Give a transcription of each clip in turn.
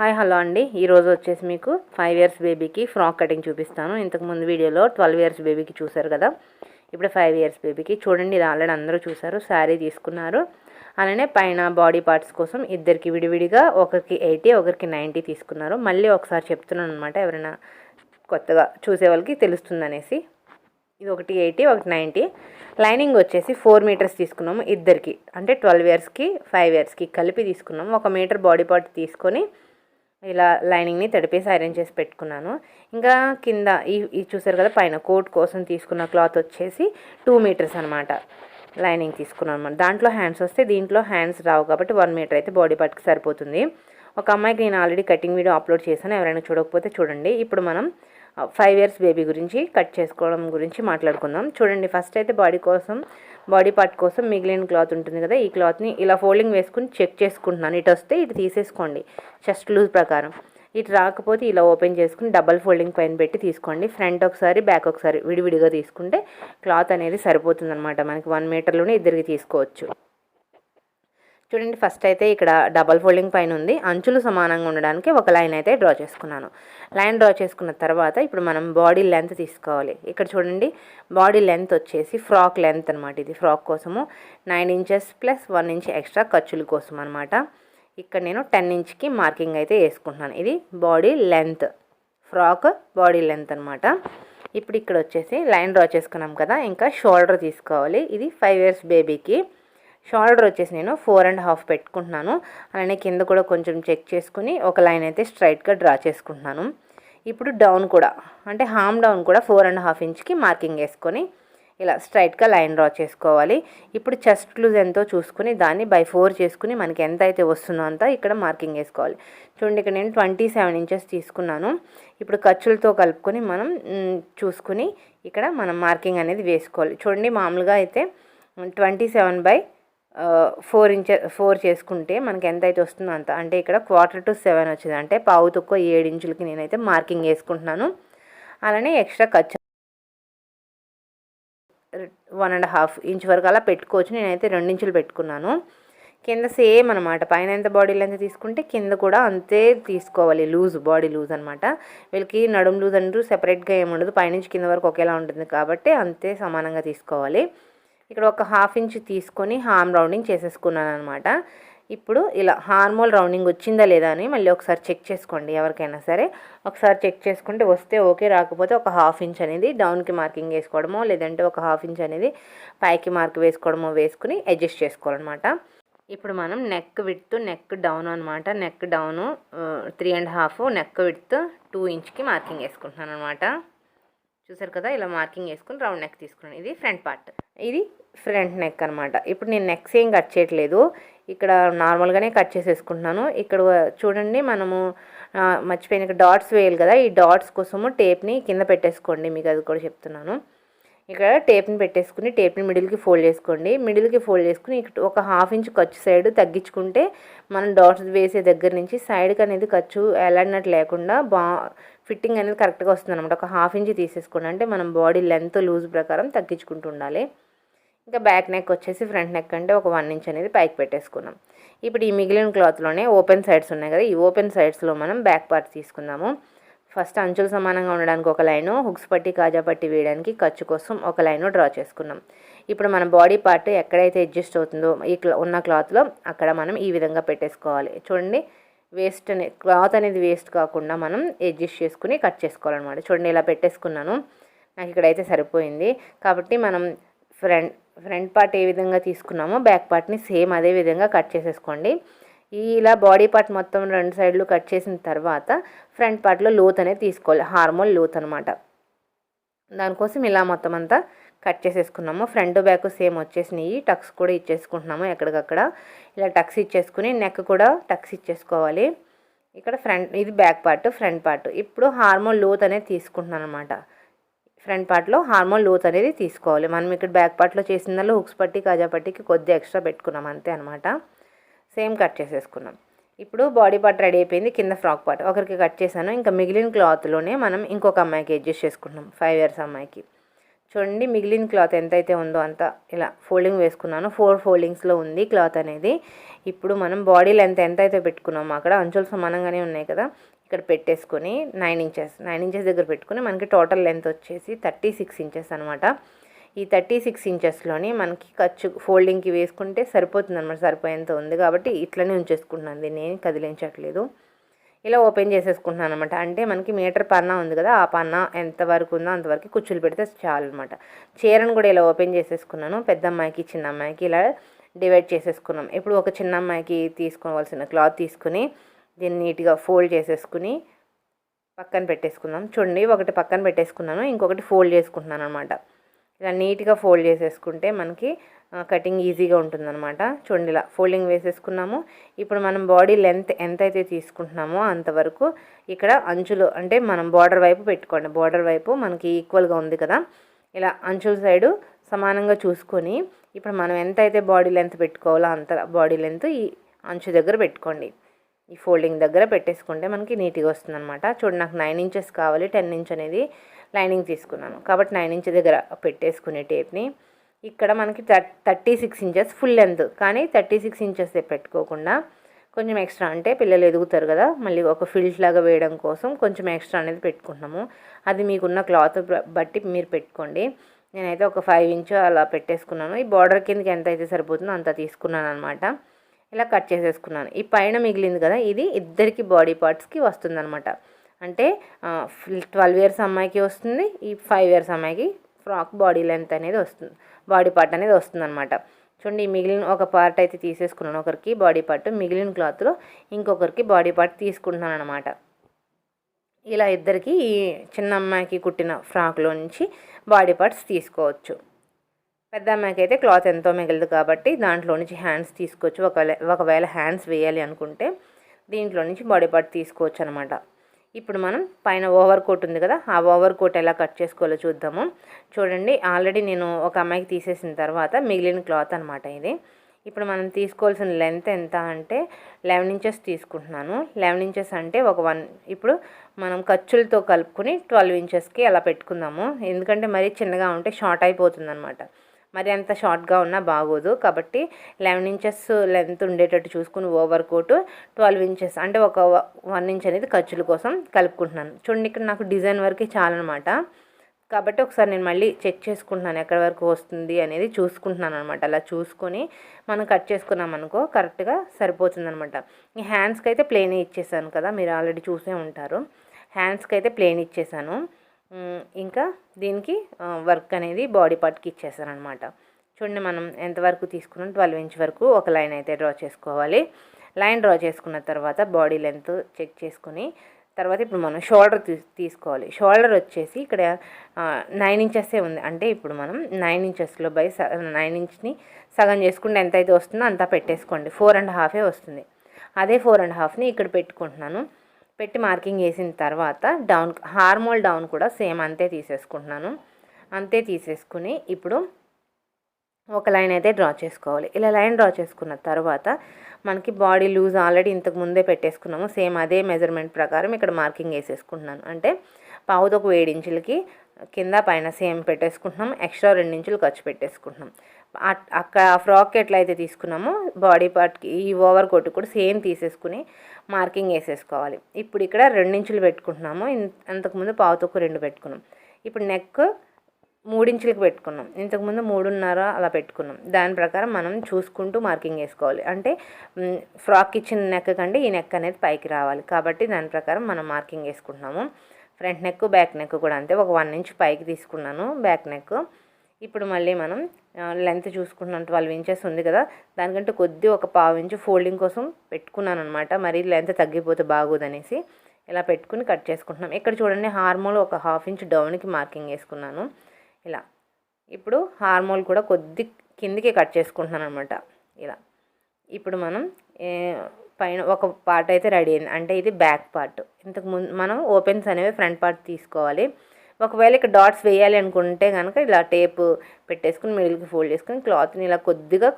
Hi hello అండి. ఈరోజు వచ్చేసి మీకు 5 ఇయర్స్ బేబీకి ఫ్రాక్ కటింగ్ చూపిస్తాను. ఇంతకుముందు వీడియోలో 12 ఇయర్స్ బేబీకి చూసారు కదా. ఇప్పుడు 5 ఇయర్స్ బేబీకి చూడండి. ఇది ఆల్రెడీ అందరూ చూసారు. శారీ తీసుకున్నారు. అలానే పైన బాడీ పార్ట్స్ కోసం ఇద్దరికి విడివిడిగా ఒకరికి 80 ఒకరికి 90 తీసుకున్నారు. మళ్ళీ ఒకసారి చెప్తున్నాను అనమాట, ఎవరైనా కొత్తగా చూసే వాళ్ళకి తెలుస్తుందనేసి. ఇది ఒకటి 80 ఒకటి 90. లైనింగ్ వచ్చేసి 4 మీటర్స్ తీసుకున్నాము ఇద్దరికి, అంటే 12 ఇయర్స్కి 5 ఇయర్స్కి కలిపి తీసుకున్నాము. 1 మీటర్ బాడీ పార్ట్ తీసుకొని ఇలా లైనింగ్ని తడిపేసి ఐరన్ చేసి పెట్టుకున్నాను. ఇంకా కింద ఈ చూసారు కదా, పైన కోట్ కోసం తీసుకున్న క్లాత్ వచ్చేసి 2 మీటర్స్ అనమాట లైనింగ్ తీసుకున్నాను అనమాట. దాంట్లో హ్యాండ్స్ వస్తే దీంట్లో హ్యాండ్స్ రావు కాబట్టి 1 మీటర్ అయితే బాడీ పార్ట్కి సరిపోతుంది. ఒక అమ్మాయికి నేను ఆల్రెడీ కటింగ్ వీడియో అప్లోడ్ చేశాను, ఎవరైనా చూడకపోతే చూడండి. ఇప్పుడు మనం 5 ఇయర్స్ బేబీ గురించి కట్ చేసుకోవడం గురించి మాట్లాడుకుందాం. చూడండి, ఫస్ట్ అయితే బాడీ పార్ట్ కోసం మిగిలిన క్లాత్ ఉంటుంది కదా, ఈ క్లాత్ని ఇలా ఫోల్డింగ్ వేసుకుని చెక్ చేసుకుంటున్నాను. ఇటు వస్తే ఇటు తీసేసుకోండి చెస్ట్ లూజ్ ప్రకారం. ఇటు రాకపోతే ఇలా ఓపెన్ చేసుకుని డబల్ ఫోల్డింగ్ పైన పెట్టి తీసుకోండి. ఫ్రంట్ ఒకసారి బ్యాక్ ఒకసారి విడివిడిగా తీసుకుంటే క్లాత్ అనేది సరిపోతుంది అనమాట. మనకి 1 మీటర్లోనే ఇద్దరికి తీసుకోవచ్చు. చూడండి, ఫస్ట్ అయితే ఇక్కడ డబల్ ఫోల్డింగ్ పైన ఉంది. అంచులు సమానంగా ఉండడానికి ఒక లైన్ అయితే డ్రా చేసుకున్నాను. లైన్ డ్రా చేసుకున్న తర్వాత ఇప్పుడు మనం బాడీ లెంత్ తీసుకోవాలి. ఇక్కడ చూడండి, బాడీ లెంత్ వచ్చేసి ఫ్రాక్ లెంత్ అనమాట. ఇది ఫ్రాక్ కోసము 9 ఇంచెస్ ప్లస్ 1 ఇంచ్ ఎక్స్ట్రా ఖర్చుల కోసం అనమాట. ఇక్కడ నేను 10 ఇంచ్కి మార్కింగ్ అయితే వేసుకుంటున్నాను. ఇది body length, frock body length అనమాట. ఇప్పుడు ఇక్కడ వచ్చేసి లైన్ డ్రా చేసుకున్నాం కదా, ఇంకా షోల్డర్ తీసుకోవాలి. ఇది 5 ఇయర్స్ బేబీకి షోల్డర్ వచ్చేసి నేను 4.5 పెట్టుకుంటున్నాను. అలానే కింద కూడా కొంచెం చెక్ చేసుకుని ఒక లైన్ అయితే స్ట్రైట్గా డ్రా చేసుకుంటున్నాను. ఇప్పుడు డౌన్ కూడా, అంటే హామ్ డౌన్ కూడా 4.5 ఇంచ్కి మార్కింగ్ వేసుకొని ఇలా స్ట్రైట్గా లైన్ డ్రా చేసుకోవాలి. ఇప్పుడు చెస్ట్ లూజ్ ఎంతో చూసుకుని దాన్ని బై 4 చేసుకుని మనకి ఎంత అయితే వస్తుందో అంతా ఇక్కడ మార్కింగ్ వేసుకోవాలి. చూడండి, ఇక్కడ నేను 27 ఇంచెస్ తీసుకున్నాను. ఇప్పుడు ఖర్చులతో కలుపుకొని మనం చూసుకుని ఇక్కడ మనం మార్కింగ్ అనేది వేసుకోవాలి. చూడండి, మామూలుగా అయితే 27/4 చేసుకుంటే మనకి ఎంత అయితే వస్తుందో అంత, అంటే ఇక్కడ 6:45 వచ్చింది, అంటే పావు తక్కువ 7 ఇంచులకి నేనైతే మార్కింగ్ వేసుకుంటున్నాను. అలానే ఎక్స్ట్రా ఖర్చు 1.5 ఇంచ్ వరకు అలా పెట్టుకోవచ్చు. నేనైతే 2 ఇంచులు పెట్టుకున్నాను. కింద సేమ్ అనమాట, పైన ఎంత బాడీ లెంత్ తీసుకుంటే కింద కూడా అంతే తీసుకోవాలి. లూజ్, బాడీ లూజ్ అనమాట. వీళ్ళకి నడుము లూజ్ అంటూ సెపరేట్గా ఏముండదు, పైనుంచి కింద వరకు ఒకేలా ఉంటుంది కాబట్టి అంతే సమానంగా తీసుకోవాలి. ఇక్కడ ఒక 1/2 ఇంచ్ తీసుకొని హార్మ్ రౌండింగ్ చేసేసుకున్నాను అనమాట. ఇప్పుడు ఇలా హార్మోల్ రౌండింగ్ వచ్చిందా లేదా అని మళ్ళీ ఒకసారి చెక్ చేసుకోండి. ఎవరికైనా సరే ఒకసారి చెక్ చేసుకుంటే వస్తే ఓకే, రాకపోతే ఒక 1/2 ఇంచ్ అనేది డౌన్కి మార్కింగ్ వేసుకోవడమో, లేదంటే ఒక 1/2 ఇంచ్ అనేది పైకి మార్క్ వేసుకోవడమో వేసుకుని అడ్జస్ట్ చేసుకోవాలన్నమాట. ఇప్పుడు మనం నెక్ విడ్త్, నెక్ డౌన్ అనమాట. నెక్ డౌను 3.5, నెక్ విడ్త్ 2 ఇంచ్కి మార్కింగ్ వేసుకుంటున్నాను అనమాట. చూసారు కదా, ఇలా మార్కింగ్ వేసుకుని రౌండ్ నెక్ తీసుకున్నాను. ఇది ఫ్రంట్ పార్ట్, ఇది ఫ్రంట్ నెక్ అనమాట. ఇప్పుడు నేను నెక్స్ ఏం కట్ చేయట్లేదు, ఇక్కడ నార్మల్గానే కట్ చేసేసుకుంటున్నాను. ఇక్కడ చూడండి, మనము మర్చిపోయిన ఇక్కడ డాట్స్ వేయాలి కదా, ఈ డాట్స్ కోసము టేప్ని కింద పెట్టేసుకోండి. మీకు అది కూడా చెప్తున్నాను. ఇక్కడ టేప్ని పెట్టేసుకుని టేప్ని మిడిల్కి ఫోల్డ్ చేసుకోండి. మిడిల్కి ఫోల్డ్ చేసుకుని ఇక్కడ ఒక 1/2 ఇంచ్ ఖర్చు సైడ్ తగ్గించుకుంటే మనం డాట్స్ వేసే దగ్గర నుంచి సైడ్కి అనేది ఖర్చు ఎలాడినట్టు లేకుండా ఫిట్టింగ్ అనేది కరెక్ట్గా వస్తుంది అనమాట. ఒక 1/2 ఇంచ్ తీసేసుకోండి, అంటే మనం బాడీ లెంత్ లూజ్ ప్రకారం తగ్గించుకుంటూ ఉండాలి. ఇంకా బ్యాక్ నెక్ వచ్చేసి ఫ్రంట్ నెక్ అంటే ఒక 1 ఇంచ్ అనేది పైకి పెట్టేసుకున్నాం. ఇప్పుడు ఈ మిగిలిన క్లాత్లోనే ఓపెన్ సైడ్స్ ఉన్నాయి కదా, ఈ ఓపెన్ సైడ్స్లో మనం బ్యాక్ పార్ట్ తీసుకుందాము. ఫస్ట్ అంచులు సమానంగా ఉండడానికి ఒక లైను, హుక్స్ పట్టి కాజా పట్టి వేయడానికి ఖర్చు కోసం ఒక లైను డ్రా చేసుకున్నాం. ఇప్పుడు మన బాడీ పార్ట్ ఎక్కడైతే అడ్జస్ట్ అవుతుందో ఈ ఉన్న క్లాత్లో అక్కడ మనం ఈ విధంగా పెట్టేసుకోవాలి. చూడండి, క్లాత్ అనేది వేస్ట్ కాకుండా మనం అడ్జస్ట్ చేసుకుని కట్ చేసుకోవాలన్నమాట. చూడండి, ఇలా పెట్టేసుకున్నాను. నాకు ఇక్కడైతే సరిపోయింది కాబట్టి మనం ఫ్రంట్ పార్ట్ ఏ విధంగా తీసుకున్నామో బ్యాక్ పార్ట్ని సేమ్ అదే విధంగా కట్ చేసేసుకోండి. ఇలా బాడీ పార్ట్ మొత్తం 2 సైడ్లు కట్ చేసిన తర్వాత ఫ్రంట్ పార్ట్లో లోత్ అనేది తీసుకోవాలి, హార్మోల్ లోత్ అనమాట. దానికోసం ఇలా మొత్తం అంతా కట్ చేసేసుకున్నాము. ఫ్రంట్ బ్యాక్ సేమ్ వచ్చేసినాయి. టక్స్ కూడా ఇచ్చేసుకుంటున్నాము ఎక్కడికక్కడ. ఇలా టక్స్ ఇచ్చేసుకుని నెక్ కూడా టక్స్ ఇచ్చేసుకోవాలి. ఇక్కడ ఇది బ్యాక్ పార్ట్, ఫ్రంట్ పార్ట్. ఇప్పుడు హార్మోల్ లోత్ అనేది తీసుకుంటున్నాను అనమాట. ఫ్రంట్ పార్ట్లో హార్మోల్ లోత్ అనేది తీసుకోవాలి. మనం ఇక్కడ బ్యాక్ పార్ట్లో చేసిన దానిలో హుక్స్ పట్టి కాజా పట్టికి కొద్దిగా ఎక్స్ట్రా పెట్టుకున్నాం అంతే అనమాట. సేమ్ కట్ చేసేసుకున్నాం. ఇప్పుడు బాడీ పార్ట్ రెడీ అయిపోయింది. కింద ఫ్రాక్ పార్ట్ ఒకరికి కట్ చేశాను. ఇంకా మిగిలిన క్లాత్లోనే మనం ఇంకొక అమ్మాయికి అడ్జస్ట్ చేసుకుంటున్నాం, 5 ఇయర్స్ అమ్మాయికి. చూడండి మిగిలిన క్లాత్ ఎంతైతే ఉందో అంత ఇలా ఫోల్డింగ్ వేసుకున్నాను. 4 ఫోల్డింగ్స్లో ఉంది క్లాత్ అనేది. ఇప్పుడు మనం బాడీ లెంత్ ఎంతైతే పెట్టుకున్నామో అక్కడ అంచులు సమానంగానే ఉన్నాయి కదా, ఇక్కడ పెట్టేసుకొని 9 ఇంచెస్ దగ్గర పెట్టుకుని మనకి టోటల్ లెంత్ వచ్చేసి 36 ఇంచెస్ అనమాట. ఈ 36 ఇంచెస్లోని మనకి ఖర్చు ఫోల్డింగ్కి వేసుకుంటే సరిపోతుంది అనమాట. సరిపోయేంత ఉంది కాబట్టి ఇట్లనే ఉంచేసుకుంటున్నాను, దీన్ని ఏం కదిలించట్లేదు. ఇలా ఓపెన్ చేసేసుకుంటున్నాను అనమాట. అంటే మనకి మీటర్ పన్నా ఉంది కదా, ఆ పన్నా ఎంతవరకు ఉందో అంతవరకు కుచ్చులు పెడితే చాలు అనమాట. చీరను కూడా ఇలా ఓపెన్ చేసేసుకున్నాను. పెద్ద అమ్మాయికి చిన్న అమ్మాయికి ఇలా డివైడ్ చేసేసుకున్నాం. ఇప్పుడు ఒక చిన్న అమ్మాయికి తీసుకోవాల్సిన క్లాత్ తీసుకుని దీన్ని నీట్గా ఫోల్డ్ చేసేసుకుని పక్కన పెట్టేసుకుందాం. చూడండి ఒకటి పక్కన పెట్టేసుకున్నాను, ఇంకొకటి ఫోల్డ్ చేసుకుంటున్నాను అనమాట. ఇలా నీట్గా ఫోల్డ్ చేసేసుకుంటే మనకి కటింగ్ ఈజీగా ఉంటుందన్నమాట. చూడండి ఇలా ఫోల్డింగ్ వేసేసుకున్నాము. ఇప్పుడు మనం బాడీ లెంత్ ఎంతైతే తీసుకుంటున్నామో అంతవరకు ఇక్కడ అంచులు అంటే మనం బార్డర్ వైపు పెట్టుకోండి. బార్డర్ వైపు మనకి ఈక్వల్గా ఉంది కదా, ఇలా అంచుల సైడు సమానంగా చూసుకొని ఇప్పుడు మనం ఎంతైతే బాడీ లెంత్ పెట్టుకోవాలో అంత బాడీ లెంత్ ఈ అంచు దగ్గర పెట్టుకోండి. ఈ ఫోల్డింగ్ దగ్గర పెట్టేసుకుంటే మనకి నీట్గా వస్తుంది అనమాట. చూడండి నాకు 9 ఇంచెస్ కావాలి, 10 ఇంచ్ అనేది లైనింగ్ తీసుకున్నాను కాబట్టి 9 ఇంచ్ దగ్గర పెట్టేసుకునే టేప్ని ఇక్కడ మనకి 36 ఇంచెస్ ఫుల్ లెంత్, కానీ 36 ఇంచెస్ పెట్టుకోకుండా కొంచెం ఎక్స్ట్రా, అంటే పిల్లలు ఎదుగుతారు కదా, మళ్ళీ ఒక ఫిల్ట్ లాగా వేయడం కోసం కొంచెం ఎక్స్ట్రా అనేది పెట్టుకుంటున్నాము. అది మీకున్న క్లాత్ బట్టి మీరు పెట్టుకోండి. నేనైతే ఒక 5 ఇంచ్ అలా పెట్టేసుకున్నాను. ఈ బార్డర్ కిందకి ఎంత అయితే సరిపోతుందో అంత తీసుకున్నాను అనమాట. ఇలా కట్ చేసేసుకున్నాను. ఈ పైన మిగిలింది కదా, ఇది ఇద్దరికి బాడీ పార్ట్స్కి వస్తుందన్నమాట. అంటే 12 ఇయర్స్ అమ్మాయికి వస్తుంది, ఈ 5 ఇయర్స్ అమ్మాయికి ఫ్రాక్ బాడీ లెంత్ అనేది వస్తుంది, బాడీ పార్ట్ అనేది వస్తుంది అనమాట. చూడండి మిగిలిన ఒక పార్ట్ అయితే తీసేసుకున్నాను, ఒకరికి బాడీ పార్ట్, మిగిలిన క్లాత్లో ఇంకొకరికి బాడీ పార్ట్ తీసుకుంటున్నాను అనమాట. ఇలా ఇద్దరికి ఈ చిన్న అమ్మాయికి కుట్టిన ఫ్రాక్లో నుంచి బాడీ పార్ట్స్ తీసుకోవచ్చు. పెద్ద అమ్మాయికి అయితే క్లాత్ ఎంతో మిగలదు కాబట్టి దాంట్లో నుంచి హ్యాండ్స్ తీసుకోవచ్చు. ఒకవేళ హ్యాండ్స్ వేయాలి అనుకుంటే దీంట్లో నుంచి బాడీ పార్ట్ తీసుకోవచ్చు అనమాట. ఇప్పుడు మనం పైన ఓవర్ కోట్ ఉంది కదా, ఆ ఓవర్ కోట్ ఎలా కట్ చేసుకోవాలో చూద్దాము. చూడండి ఆల్రెడీ నేను ఒక అమ్మాయికి తీసేసిన తర్వాత మిగిలిన క్లాత్ అనమాట ఇది. ఇప్పుడు మనం తీసుకోవాల్సిన లెంత్ ఎంత అంటే 11 ఇంచెస్ తీసుకుంటున్నాను. 11 ఇంచెస్ అంటే ఇప్పుడు మనం ఖర్చులతో కలుపుకొని 12 ఇంచెస్కి అలా పెట్టుకుందాము. ఎందుకంటే మరీ చిన్నగా ఉంటే షార్ట్ అయిపోతుంది అనమాట. మరి అంత షార్ట్గా ఉన్నా బాగోదు కాబట్టి 11 ఇంచెస్ లెంత్ ఉండేటట్టు చూసుకుని ఓవర్ కోటు 12 ఇంచెస్ అంటే ఒక 1 ఇంచ్ అనేది ఖర్చుల కోసం కలుపుకుంటున్నాను. చూడండి ఇక్కడ నాకు డిజైన్ వరకు చాలన్నమాట. కాబట్టి ఒకసారి నేను మళ్ళీ చెక్ చేసుకుంటున్నాను ఎక్కడి వరకు వస్తుంది అనేది చూసుకుంటున్నాను అనమాట. అలా చూసుకొని మనం కట్ చేసుకున్నాం అనుకో కరెక్ట్గా సరిపోతుంది అనమాట. ఈ హ్యాండ్స్కి అయితే ప్లెయిన్ ఇచ్చేసాను కదా, మీరు ఆల్రెడీ చూసే ఉంటారు. హ్యాండ్స్కి అయితే ప్లెయిన్ ఇచ్చేసాను. ఇంకా దీనికి వర్క్ అనేది బాడీ పార్ట్కి ఇచ్చేసాను అనమాట. చూడండి మనం ఎంతవరకు తీసుకున్నాం 12 ఇంచ్ వరకు ఒక లైన్ అయితే డ్రా చేసుకోవాలి. లైన్ డ్రా చేసుకున్న తర్వాత బాడీ లెంత్ చెక్ చేసుకుని తర్వాత ఇప్పుడు మనం షోల్డర్ తీసుకోవాలి. షోల్డర్ వచ్చేసి ఇక్కడ 9 ఇంచెస్సే ఉంది. అంటే ఇప్పుడు మనం 9 ఇంచెస్లో 9 ఇంచ్ని సగం చేసుకుంటే ఎంతైతే వస్తుందో అంతా పెట్టేసుకోండి. 4.5 వస్తుంది. అదే 4.5ని ఇక్కడ పెట్టుకుంటున్నాను. పెట్టి మార్కింగ్ వేసిన తర్వాత డౌన్ హార్మోల్ డౌన్ కూడా సేమ్ అంతే తీసేసుకుంటున్నాను. అంతే తీసేసుకుని ఇప్పుడు ఒక లైన్ అయితే డ్రా చేసుకోవాలి. ఇలా లైన్ డ్రా చేసుకున్న తర్వాత మనకి బాడీ లూజ్ ఆల్రెడీ ఇంతకు ముందే పెట్టేసుకున్నాము. సేమ్ అదే మెజర్మెంట్ ప్రకారం ఇక్కడ మార్కింగ్ వేసేసుకుంటున్నాను. అంటే పావుతోకు 7 ఇంచులకి కింద పైన సేమ్ పెట్టేసుకుంటున్నాం. ఎక్స్ట్రా 2 ఇంచులు ఖర్చు పెట్టేసుకుంటున్నాం. అక్కడ ఫ్రాక్ ఎట్లయితే తీసుకున్నామో బాడీ పార్ట్కి ఈ ఓవర్ కోట్ కూడా సేమ్ తీసేసుకుని మార్కింగ్ వేసేసుకోవాలి. ఇప్పుడు ఇక్కడ 2 ఇంచులు పెట్టుకుంటున్నాము. అంతకుముందు పావుతోకు 2 పెట్టుకున్నాం. ఇప్పుడు నెక్ 3 ఇంచులకి పెట్టుకున్నాం. ఇంతకుముందు 3.5 అలా పెట్టుకున్నాం. దాని ప్రకారం మనం చూసుకుంటూ మార్కింగ్ వేసుకోవాలి. అంటే ఫ్రాక్ ఇచ్చిన నెక్ కంటే ఈ నెక్ అనేది పైకి రావాలి కాబట్టి దాని ప్రకారం మనం మార్కింగ్ వేసుకుంటున్నాము. ఫ్రంట్ నెక్ బ్యాక్ నెక్ కూడా అంతే, ఒక 1 ఇంచ్ పైకి తీసుకున్నాను బ్యాక్ నెక్. ఇప్పుడు మళ్ళీ మనం లెంత్ చూసుకుంటున్నాం. 12 ఇంచెస్ ఉంది కదా, దానికంటే కొద్ది ఒక 1/2 ఇంచు ఫోల్డింగ్ కోసం పెట్టుకున్నాను అనమాట. మరి లెంత్ తగ్గిపోతే బాగోదనేసి ఇలా పెట్టుకుని కట్ చేసుకుంటున్నాం. ఇక్కడ చూడండి హార్మోల్ ఒక 1/2 ఇంచ్ డౌన్కి మార్కింగ్ వేసుకున్నాను. ఇలా ఇప్పుడు హార్మోల్ కూడా కొద్ది కిందికి కట్ చేసుకుంటున్నాను అనమాట. ఇలా ఇప్పుడు మనం పైన ఒక పార్ట్ అయితే రెడీ అయింది. అంటే ఇది బ్యాక్ పార్ట్. ఇంతకుముందు మనం ఓపెన్స్ అనేవి ఫ్రంట్ పార్ట్ తీసుకోవాలి. ఒకవేళ ఇక్కడ డాట్స్ వేయాలి అనుకుంటే కనుక ఇలా టేప్ పెట్టేసుకుని మిడిల్కి ఫోల్డ్ చేసుకుని క్లాత్ని ఇలా కొద్దిగా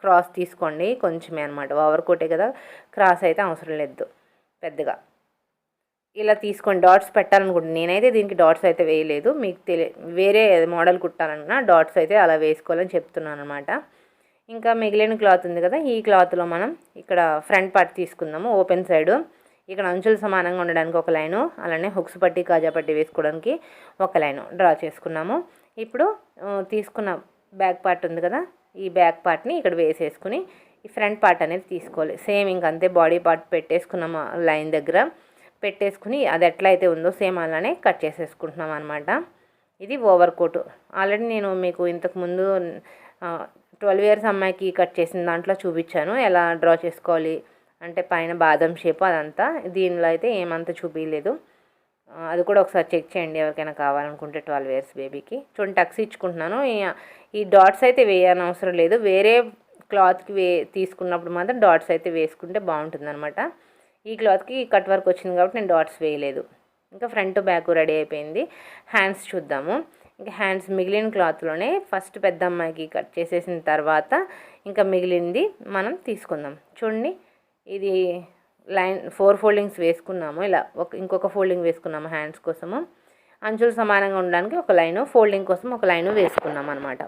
క్రాస్ తీసుకోండి. కొంచెమే అనమాట, ఓవర్ కోటే కదా, క్రాస్ అయితే అవసరం లేదు పెద్దగా. ఇలా తీసుకొని డాట్స్ పెట్టాలనుకుంటున్నాను. నేనైతే దీనికి డాట్స్ అయితే వేయలేదు. మీకు వేరే మోడల్ కుట్టాలన్నా డాట్స్ అయితే అలా వేసుకోవాలని చెప్తున్నాను అనమాట. ఇంకా మిగిలిన క్లాత్ ఉంది కదా, ఈ క్లాత్లో మనం ఇక్కడ ఫ్రంట్ పార్ట్ తీసుకుందాము. ఓపెన్ సైడు ఇక్కడ అంచులు సమానంగా ఉండడానికి ఒక లైను, అలానే హుక్స్ పట్టి కాజా పట్టి వేసుకోవడానికి ఒక లైను డ్రా చేసుకున్నాము. ఇప్పుడు తీసుకున్న బ్యాక్ పార్ట్ ఉంది కదా, ఈ బ్యాక్ పార్ట్ని ఇక్కడ వేసేసుకుని ఈ ఫ్రంట్ పార్ట్ అనేది తీసుకోవాలి. సేమ్ ఇంక అంతే బాడీ పార్ట్ పెట్టేసుకున్నాము లైన్ దగ్గర పెట్టేసుకుని అది ఎట్లయితే ఉందో సేమ్ అలానే కట్ చేసేసుకుంటున్నాం అనమాట. ఇది ఓవర్ కోట్. ఆల్రెడీ నేను మీకు ఇంతకుముందు 12 ఇయర్స్ అమ్మాయికి కట్ చేసిన దాంట్లో చూపించాను ఎలా డ్రా చేసుకోవాలి అంటే పైన బాదం షేప్ అదంతా. దీనిలో అయితే ఏమంతా చూపించలేదు, అది కూడా ఒకసారి చెక్ చేయండి ఎవరికైనా కావాలనుకుంటే 12 ఇయర్స్ బేబీకి. చూడండి టక్స్ ఇచ్చుకుంటున్నాను. ఈ డాట్స్ అయితే వేయని అవసరం లేదు, వేరే క్లాత్కి తీసుకున్నప్పుడు మాత్రం డాట్స్ అయితే వేసుకుంటే బాగుంటుంది అనమాట. ఈ క్లాత్కి కట్ వర్క్ వచ్చింది కాబట్టి నేను డాట్స్ వేయలేదు. ఇంకా ఫ్రంట్ బ్యాక్ రెడీ అయిపోయింది. హ్యాండ్స్ చూద్దాము. ఇంకా హ్యాండ్స్ మిగిలిన క్లాత్లోనే ఫస్ట్ పెద్ద అమ్మాయికి కట్ చేసేసిన తర్వాత ఇంకా మిగిలింది మనం తీసుకుందాం. చూడండి ఇది లైన్ 4 ఫోల్డింగ్స్ వేసుకున్నాము. ఇలా ఇంకొక ఫోల్డింగ్ వేసుకున్నాము హ్యాండ్స్ కోసము. అంచులు సమానంగా ఉండడానికి ఒక లైను, ఫోల్డింగ్ కోసం ఒక లైను వేసుకున్నాం అనమాట.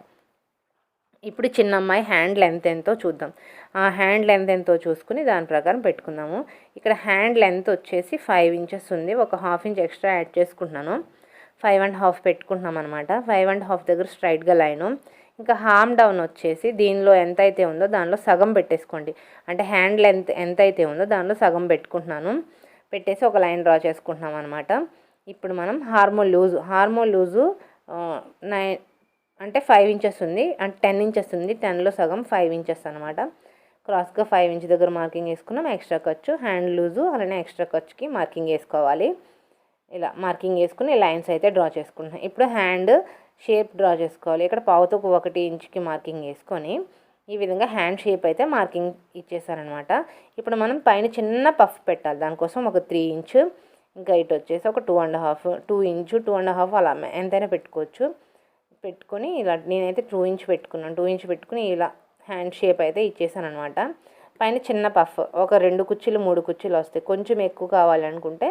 ఇప్పుడు చిన్న అమ్మాయి హ్యాండ్ లెంత్ ఎంతో చూద్దాం. ఆ హ్యాండ్ లెంత్ ఎంతో చూసుకుని దాని ప్రకారం పెట్టుకుందాము. ఇక్కడ హ్యాండ్ లెంత్ వచ్చేసి 5 ఇంచెస్ ఉంది. ఒక ½ ఇంచ్ ఎక్స్ట్రా యాడ్ చేసుకుంటున్నాను. 5½ పెట్టుకుంటున్నాం అనమాట. 5½ దగ్గర స్ట్రైట్గా లైను. ఇంకా హామ్ డౌన్ వచ్చేసి దీనిలో ఎంత అయితే ఉందో దానిలో సగం పెట్టేసుకోండి. అంటే హ్యాండ్ లెంత్ ఎంత అయితే ఉందో దానిలో సగం పెట్టుకుంటున్నాను. పెట్టేసి ఒక లైన్ డ్రా చేసుకుంటున్నాం అనమాట. ఇప్పుడు మనం హార్మోల్ లూజు 9 అంటే 5 ఇంచెస్ ఉంది, అంటే 10 ఇంచెస్ ఉంది. 10లో సగం 5 ఇంచెస్ అనమాట. క్రాస్గా 5 ఇంచ్ దగ్గర మార్కింగ్ వేసుకున్నాం. ఎక్స్ట్రా ఖర్చు హ్యాండ్ లూజు అలానే ఎక్స్ట్రా ఖర్చుకి మార్కింగ్ వేసుకోవాలి. ఇలా మార్కింగ్ వేసుకుని లైన్స్ అయితే డ్రా చేసుకుంటున్నాం. ఇప్పుడు హ్యాండ్ షేప్ డ్రా చేసుకోవాలి. ఇక్కడ పావుతోకు 1 ఇంచుకి మార్కింగ్ వేసుకొని ఈ విధంగా హ్యాండ్ షేప్ అయితే మార్కింగ్ ఇచ్చేసారనమాట. ఇప్పుడు మనం పైన చిన్న పఫ్ పెట్టాలి. దానికోసం ఒక 3 ఇంచ్, ఇంకా ఇటు వచ్చేసి ఒక 2 ఇంచ్ 2½ అలా ఎంతైనా పెట్టుకొని ఇలా నేనైతే 2 ఇంచ్ పెట్టుకున్నాను. 2 ఇంచ్ పెట్టుకుని ఇలా హ్యాండ్ షేప్ అయితే ఇచ్చేసాను అనమాట. పైన చిన్న పఫ్ ఒక 2 కుర్చీలు 3 కుర్చీలు వస్తాయి. కొంచెం ఎక్కువ కావాలనుకుంటే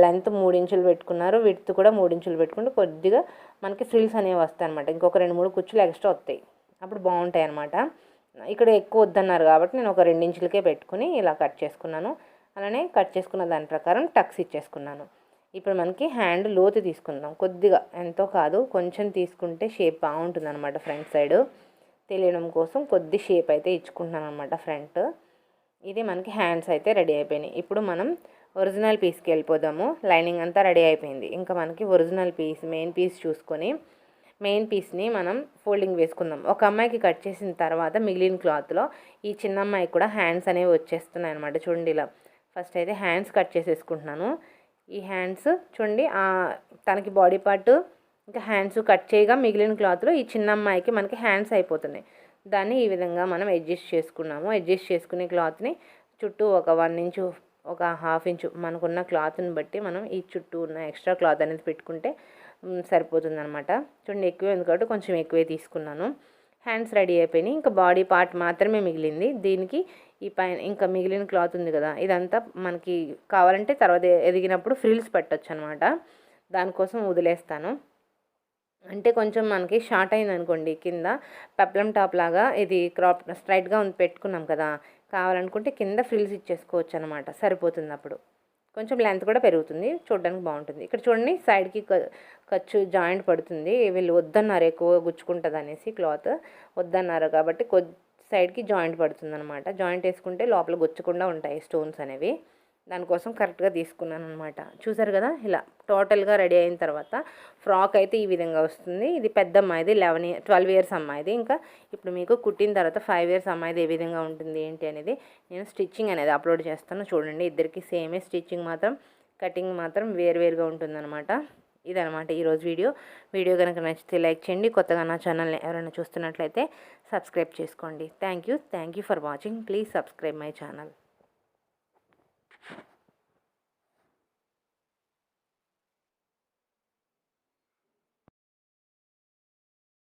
లెంత్ 3 ఇంచులు పెట్టుకున్నారు, విడ్త్ కూడా 3 ఇంచులు పెట్టుకుంటే కొద్దిగా మనకి ఫ్రిల్స్ అనేవి వస్తాయి అనమాట. ఇంకొక 2-3 కుర్చీలు ఎక్స్ట్రా వస్తాయి, అప్పుడు బాగుంటాయి అనమాట. ఇక్కడ ఎక్కువ వద్దన్నారు కాబట్టి నేను ఒక 2 ఇంచులకే పెట్టుకుని ఇలా కట్ చేసుకున్నాను. అలానే కట్ చేసుకున్న దాని ప్రకారం టక్స్ ఇచ్చేసుకున్నాను. ఇప్పుడు మనకి హ్యాండ్ లోతు తీసుకుందాం. కొద్దిగా, ఎంతో కాదు, కొంచెం తీసుకుంటే షేప్ బాగుంటుంది అనమాట. ఫ్రంట్ సైడ్ తెలియడం కోసం కొద్ది షేప్ అయితే ఇచ్చుకుంటున్నాను అనమాట ఫ్రంట్. ఇది మనకి హ్యాండ్స్ అయితే రెడీ అయిపోయినాయి. ఇప్పుడు మనం ఒరిజినల్ పీస్కి వెళ్ళిపోదాము. లైనింగ్ అంతా రెడీ అయిపోయింది. ఇంకా మనకి ఒరిజినల్ పీస్ మెయిన్ పీస్ చూసుకొని మెయిన్ పీస్ని మనం ఫోల్డింగ్ వేసుకుందాం. ఒక అమ్మాయికి కట్ చేసిన తర్వాత మిగిలిన క్లాత్లో ఈ చిన్న అమ్మాయికి కూడా హ్యాండ్స్ అనేవి వచ్చేస్తున్నాయి అనమాట. చూడండి ఇలా ఫస్ట్ అయితే హ్యాండ్స్ కట్ చేసేసుకుంటున్నాను. ఈ హ్యాండ్స్ చూడండి తనకి బాడీ పార్ట్ ఇంకా హ్యాండ్స్ కట్ చేయగా మిగిలిన క్లాత్లో ఈ చిన్న అమ్మాయికి మనకి హ్యాండ్స్ అయిపోతున్నాయి. దాన్ని ఈ విధంగా మనం అడ్జస్ట్ చేసుకున్నాము. అడ్జస్ట్ చేసుకునే క్లాత్ని చుట్టూ ఒక 1 ఇంచు ఒక ½ ఇంచు మనకున్న క్లాత్ని బట్టి మనం ఈ చుట్టూ ఉన్న ఎక్స్ట్రా క్లాత్ అనేది పెట్టుకుంటే సరిపోతుంది అనమాట. చూడండి ఎక్కువే ఉంది కాబట్టి కొంచెం ఎక్కువే తీసుకున్నాను. హ్యాండ్స్ రెడీ అయిపోయినాయి. ఇంకా బాడీ పార్ట్ మాత్రమే మిగిలింది. దీనికి ఈ పైన ఇంకా మిగిలిన క్లాత్ ఉంది కదా, ఇదంతా మనకి కావాలంటే తర్వాత ఎదిగినప్పుడు ఫ్రిల్స్ పెట్టచ్చు అనమాట. దానికోసం వదిలేస్తాను. అంటే కొంచెం మనకి షార్ట్ అయింది అనుకోండి, కింద పెప్లం టాప్ లాగా ఇది క్రాప్ స్ట్రైట్గా పెట్టుకున్నాం కదా, కావాలనుకుంటే కింద ఫ్రిల్స్ ఇచ్చేసుకోవచ్చు అనమాట. సరిపోతుంది, అప్పుడు కొంచెం లెంత్ కూడా పెరుగుతుంది, చూడడానికి బాగుంటుంది. ఇక్కడ చూడండి సైడ్కి ఖర్చు జాయింట్ పడుతుంది. వీళ్ళు వద్దన్నారు ఎక్కువ గుచ్చుకుంటుంది అనేసి, క్లాత్ వద్దన్నారు కాబట్టి సైడ్కి జాయింట్ పడుతుంది అనమాట. జాయింట్ వేసుకుంటే లోపల గుచ్చకుండా ఉంటాయి స్టోన్స్ అనేవి. దానికోసం కరెక్ట్గా తీసుకున్నాను అనమాట. చూసారు కదా, ఇలా టోటల్గా రెడీ అయిన తర్వాత ఫ్రాక్ అయితే ఈ విధంగా వస్తుంది. ఇది పెద్ద అమ్మాయిది 12 ఇయర్స్ అమ్మాయిది. ఇంకా ఇప్పుడు మీకు కుట్టిన తర్వాత 5 ఇయర్స్ అమ్మాయిది ఏ విధంగా ఉంటుంది ఏంటి అనేది నేను స్టిచ్చింగ్ అనేది అప్లోడ్ చేస్తాను. చూడండి ఇద్దరికి సేమే స్టిచ్చింగ్, మాత్రం కటింగ్ మాత్రం వేరువేరుగా ఉంటుందన్నమాట. ఇదనమాట ఈరోజు వీడియో కనుక నచ్చితే లైక్ చేయండి. కొత్తగా నా ఛానల్ని ఎవరైనా చూస్తున్నట్లయితే సబ్స్క్రైబ్ చేసుకోండి. Thank you for watching. Please subscribe my channel.